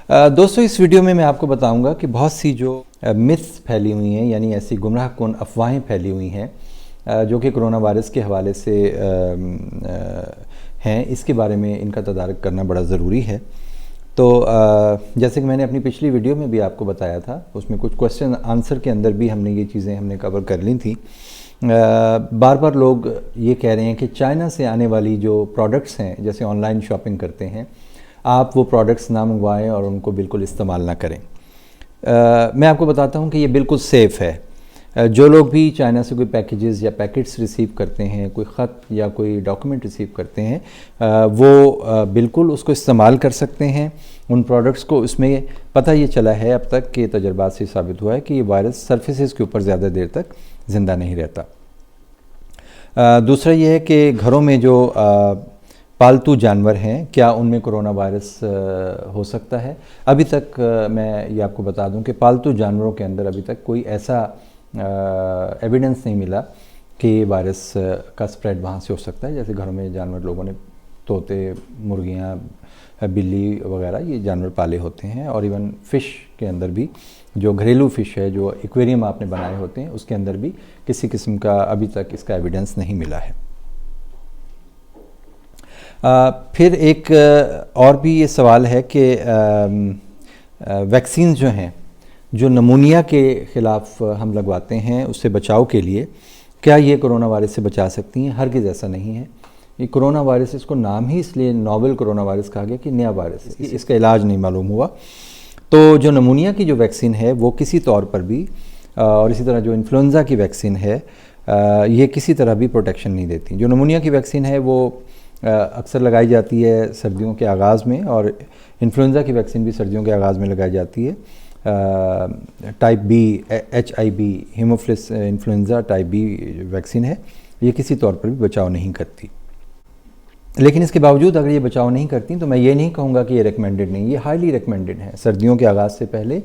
دوستو اس ویڈیو میں آپ کو بتاؤں گا کہ بہت سی جو متس پھیلی ہوئی ہیں، یعنی ایسی گمراہ کن افواہیں پھیلی ہوئی ہیں جو کہ کرونا وائرس کے حوالے سے ہیں، اس کے بارے میں ان کا تدارک کرنا بڑا ضروری ہے۔ تو جیسے کہ میں نے اپنی پچھلی ویڈیو میں بھی آپ کو بتایا تھا، اس میں کچھ کوسچن آنسر کے اندر بھی ہم نے یہ چیزیں کور کر لی تھیں۔ بار بار لوگ یہ کہہ رہے ہیں کہ چائنا سے آنے والی جو پروڈکٹس ہیں، جیسے آن لائن شاپنگ کرتے ہیں، آپ وہ پروڈکٹس نہ منگوائیں اور ان کو بالکل استعمال نہ کریں۔ میں آپ کو بتاتا ہوں کہ یہ بالکل سیف ہے۔ جو لوگ بھی چائنا سے کوئی پیکیجز یا پیکٹس ریسیو کرتے ہیں، کوئی خط یا کوئی ڈاکومنٹ ریسیو کرتے ہیں، وہ بالکل اس کو استعمال کر سکتے ہیں ان پروڈکٹس کو۔ اس میں پتہ یہ چلا ہے اب تک کہ تجربات سے ثابت ہوا ہے کہ یہ وائرس سرفیسز کے اوپر زیادہ دیر تک زندہ نہیں رہتا۔ دوسرا یہ ہے کہ گھروں میں جو پالتو جانور ہیں، کیا ان میں کرونا وائرس ہو سکتا ہے؟ ابھی تک میں یہ آپ کو بتا دوں کہ پالتو جانوروں کے اندر ابھی تک کوئی ایسا ایویڈنس نہیں ملا کہ وائرس کا سپریڈ وہاں سے ہو سکتا ہے۔ جیسے گھروں میں جانور لوگوں نے طوطے، مرغیاں، بلی وغیرہ یہ جانور پالے ہوتے ہیں، اور ایون فش کے اندر بھی جو گھریلو فش ہے، جو ایکویریم آپ نے بنائے ہوتے ہیں، اس کے اندر بھی کسی قسم کا ابھی تک اس کا ایویڈنس نہیں ملا ہے۔ پھر ایک اور بھی یہ سوال ہے کہ ویکسینز جو ہیں، جو نمونیا کے خلاف ہم لگواتے ہیں اس سے بچاؤ کے لیے، کیا یہ کرونا وائرس سے بچا سکتی ہیں؟ ہرگز ایسا نہیں ہے۔ یہ کرونا وائرس، اس کو نام ہی اس لیے نوول کرونا وائرس کہا گیا کہ نیا وائرس ہے، اس کا علاج نہیں معلوم ہوا۔ تو جو نمونیا کی جو ویکسین ہے وہ کسی طور پر بھی، اور اسی طرح جو انفلوئنزا کی ویکسین ہے، یہ کسی طرح بھی پروٹیکشن نہیں دیتی۔ جو نمونیا کی ویکسین ہے وہ اکثر لگائی جاتی ہے سردیوں کے آغاز میں، اور انفلوئنزا کی ویکسین بھی سردیوں کے آغاز میں لگائی جاتی ہے۔ Type B HIV haemophilus influenzae type B vaccine ہے، یہ کسی طور پر بھی بچاؤ نہیں کرتی۔ لیکن اس کے باوجود اگر یہ بچاؤ نہیں کرتی تو میں یہ نہیں کہوں گا کہ یہ ریکمینڈڈ نہیں، یہ ہائیلی ریکمینڈڈ ہے۔ سردیوں کے آغاز سے پہلے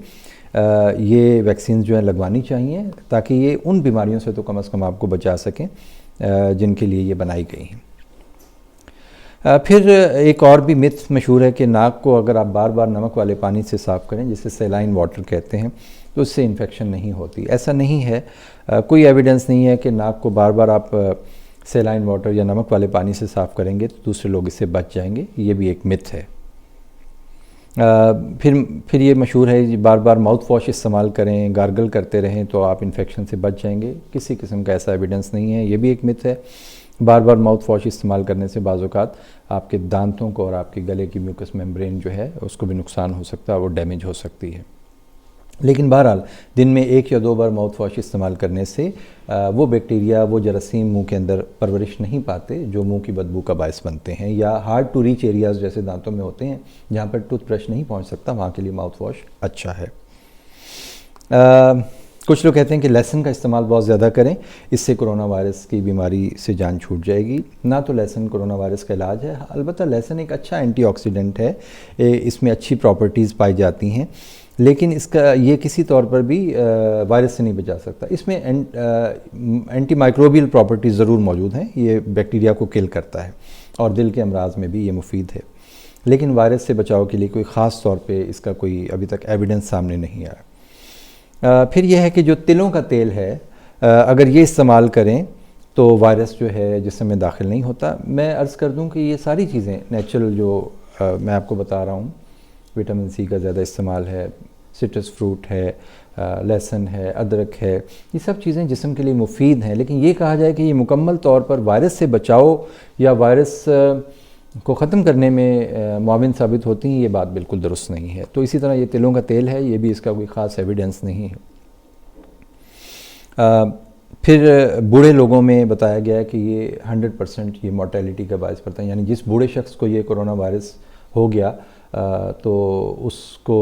یہ ویکسینز جو ہیں لگوانی چاہیے، تاکہ یہ ان بیماریوں سے تو کم از کم آپ کو بچا سکیں جن کے لیے یہ بنائی گئی ہیں۔ پھر ایک اور بھی متھ مشہور ہے کہ ناک کو اگر آپ بار بار نمک والے پانی سے صاف کریں، جسے سیلائن واٹر کہتے ہیں، تو اس سے انفیکشن نہیں ہوتی۔ ایسا نہیں ہے، کوئی ایویڈنس نہیں ہے کہ ناک کو بار بار آپ سیلائن واٹر یا نمک والے پانی سے صاف کریں گے تو دوسرے لوگ اس سے بچ جائیں گے۔ یہ بھی ایک متھ ہے۔ پھر یہ مشہور ہے بار بار ماؤتھ واش استعمال کریں، گارگل کرتے رہیں تو آپ انفیکشن سے بچ جائیں گے۔ کسی قسم کا ایسا ایویڈنس نہیں ہے، یہ بھی ایک متھ ہے۔ بار بار ماؤتھ واش استعمال کرنے سے بعض اوقات آپ کے دانتوں کو اور آپ کے گلے کی میوکس میمبرین جو ہے اس کو بھی نقصان ہو سکتا ہے، وہ ڈیمیج ہو سکتی ہے۔ لیکن بہرحال دن میں 1 یا 2 بار ماؤتھ واش استعمال کرنے سے وہ بیکٹیریا، وہ جراثیم منہ کے اندر پرورش نہیں پاتے جو منہ کی بدبو کا باعث بنتے ہیں، یا ہارڈ ٹو ریچ ایریاز جیسے دانتوں میں ہوتے ہیں جہاں پر ٹوتھ برش نہیں پہنچ سکتا، وہاں کے لیے ماؤتھ واش اچھا ہے۔ کچھ لوگ کہتے ہیں کہ لہسن کا استعمال بہت زیادہ کریں، اس سے کرونا وائرس کی بیماری سے جان چھوٹ جائے گی۔ نہ تو لہسن کرونا وائرس کا علاج ہے، البتہ لہسن ایک اچھا اینٹی آکسیڈنٹ ہے، اس میں اچھی پراپرٹیز پائی جاتی ہیں، لیکن اس کا یہ کسی طور پر بھی وائرس سے نہیں بچا سکتا۔ اس میں اینٹی مائکروبیل پراپرٹیز ضرور موجود ہیں، یہ بیکٹیریا کو کل کرتا ہے، اور دل کے امراض میں بھی یہ مفید ہے، لیکن وائرس سے بچاؤ کے لیے کوئی خاص طور پہ اس کا کوئی ابھی تک ایویڈنس سامنے نہیں آیا۔ پھر یہ ہے کہ جو تلوں کا تیل ہے، اگر یہ استعمال کریں تو وائرس جو ہے جسم میں داخل نہیں ہوتا۔ میں عرض کر دوں کہ یہ ساری چیزیں نیچرل جو میں آپ کو بتا رہا ہوں، وٹامن سی کا زیادہ استعمال ہے، سٹرس فروٹ ہے، لہسن ہے، ادرک ہے، یہ سب چیزیں جسم کے لیے مفید ہیں، لیکن یہ کہا جائے کہ یہ مکمل طور پر وائرس سے بچاؤ یا وائرس کو ختم کرنے میں معاون ثابت ہوتی ہیں، یہ بات بالکل درست نہیں ہے۔ تو اسی طرح یہ تلوں کا تیل ہے، یہ بھی اس کا کوئی خاص ایویڈنس نہیں ہے۔ پھر بوڑھے لوگوں میں بتایا گیا ہے کہ یہ 100% یہ مورٹیلٹی کا باعث پڑتا ہے، یعنی جس بوڑھے شخص کو یہ کرونا وائرس ہو گیا تو اس کو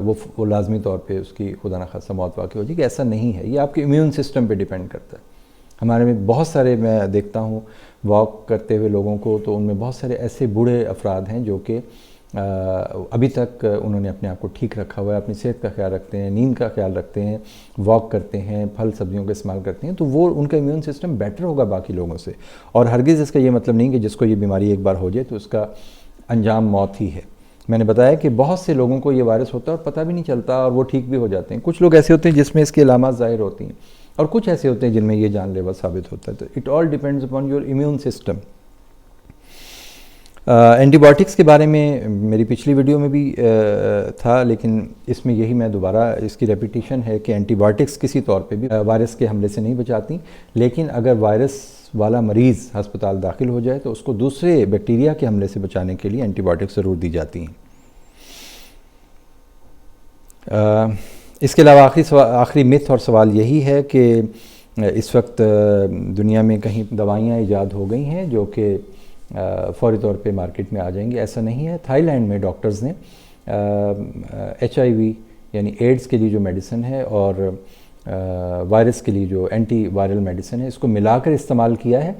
وہ لازمی طور پہ اس کی خدا نخواستہ موت واقع ہو جائے گی۔ ایسا نہیں ہے، یہ آپ کے امیون سسٹم پہ ڈیپینڈ کرتا ہے۔ ہمارے میں بہت سارے، میں دیکھتا ہوں واک کرتے ہوئے لوگوں کو، تو ان میں بہت سارے ایسے بوڑھے افراد ہیں جو کہ ابھی تک انہوں نے اپنے آپ کو ٹھیک رکھا ہوا ہے، اپنی صحت کا خیال رکھتے ہیں، نیند کا خیال رکھتے ہیں، واک کرتے ہیں، پھل سبزیوں کا استعمال کرتے ہیں، تو وہ ان کا امیون سسٹم بیٹر ہوگا باقی لوگوں سے۔ اور ہرگز اس کا یہ مطلب نہیں کہ جس کو یہ بیماری ایک بار ہو جائے تو اس کا انجام موت ہی ہے۔ میں نے بتایا کہ بہت سے لوگوں کو یہ وائرس ہوتا ہے اور پتہ بھی نہیں چلتا اور وہ ٹھیک بھی ہو جاتے ہیں. کچھ لوگ ایسے ہوتے ہیں جس میں اس کی علامات ظاہر ہوتی ہیں اور کچھ ایسے ہوتے ہیں جن میں یہ جان لیوا ثابت ہوتا ہے. تو it all depends upon your immune system. اینٹی بایوٹکس کے بارے میں میری پچھلی ویڈیو میں بھی تھا، لیکن اس میں یہی میں دوبارہ اس کی ریپیٹیشن ہے کہ اینٹی بایوٹکس کسی طور پہ بھی وائرس کے حملے سے نہیں بچاتی، لیکن اگر وائرس والا مریض ہسپتال داخل ہو جائے تو اس کو دوسرے بیکٹیریا کے حملے سے بچانے کے لیے اینٹی بایوٹکس ضرور دی جاتی ہیں. اس کے علاوہ آخری متھ اور سوال یہی ہے کہ اس وقت دنیا میں کہیں دوائیاں ایجاد ہو گئی ہیں جو کہ فوری طور پہ مارکیٹ میں آ جائیں گی. ایسا نہیں ہے. تھائی لینڈ میں ڈاکٹرز نے HIV یعنی ایڈز کے لیے جو میڈیسن ہے اور وائرس کے لیے جو اینٹی وائرل میڈیسن ہے اس کو ملا کر استعمال کیا ہے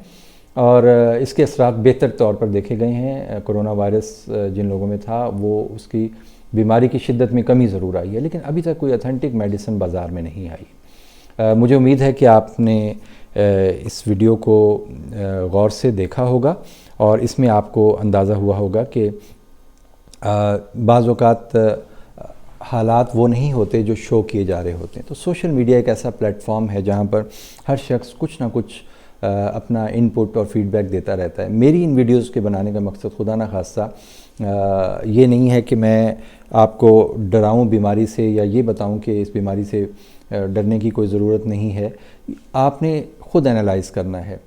اور اس کے اثرات بہتر طور پر دیکھے گئے ہیں. کرونا وائرس جن لوگوں میں تھا وہ اس کی بیماری کی شدت میں کمی ضرور آئی ہے، لیکن ابھی تک کوئی اتھینٹک میڈیسن بازار میں نہیں آئی. مجھے امید ہے کہ آپ نے اس ویڈیو کو غور سے دیکھا ہوگا اور اس میں آپ کو اندازہ ہوا ہوگا کہ بعض اوقات حالات وہ نہیں ہوتے جو شو کیے جا رہے ہوتے ہیں. تو سوشل میڈیا ایک ایسا پلیٹ فارم ہے جہاں پر ہر شخص کچھ نہ کچھ اپنا ان پٹ اور فیڈ بیک دیتا رہتا ہے. میری ان ویڈیوز کے بنانے کا مقصد خدا نہ خواستہ یہ نہیں ہے کہ میں آپ کو ڈراؤں بیماری سے یا یہ بتاؤں کہ اس بیماری سے ڈرنے کی کوئی ضرورت نہیں ہے. آپ نے خود انالائز کرنا ہے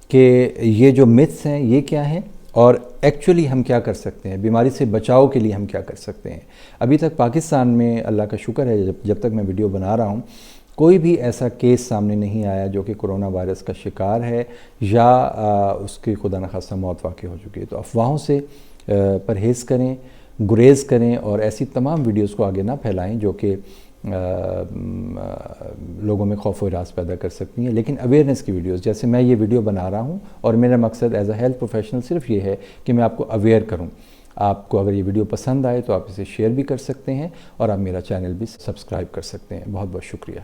کہ یہ جو متھس ہیں یہ کیا ہیں اور ایکچولی ہم کیا کر سکتے ہیں، بیماری سے بچاؤ کے لیے ہم کیا کر سکتے ہیں. ابھی تک پاکستان میں اللہ کا شکر ہے جب تک میں ویڈیو بنا رہا ہوں کوئی بھی ایسا کیس سامنے نہیں آیا جو کہ کرونا وائرس کا شکار ہے یا اس کی خدا نخواستہ موت واقع ہو چکی ہے. تو افواہوں سے پرہیز کریں، گریز کریں اور ایسی تمام ویڈیوز کو آگے نہ پھیلائیں جو کہ لوگوں میں خوف و ہراس پیدا کر سکتی ہیں. لیکن اویئرنیس کی ویڈیوز جیسے میں یہ ویڈیو بنا رہا ہوں اور میرا مقصد ایز اے ہیلتھ پروفیشنل صرف یہ ہے کہ میں آپ کو اویئر کروں. آپ کو اگر یہ ویڈیو پسند آئے تو آپ اسے شیئر بھی کر سکتے ہیں اور آپ میرا چینل بھی سبسکرائب کر سکتے ہیں. بہت بہت شکریہ.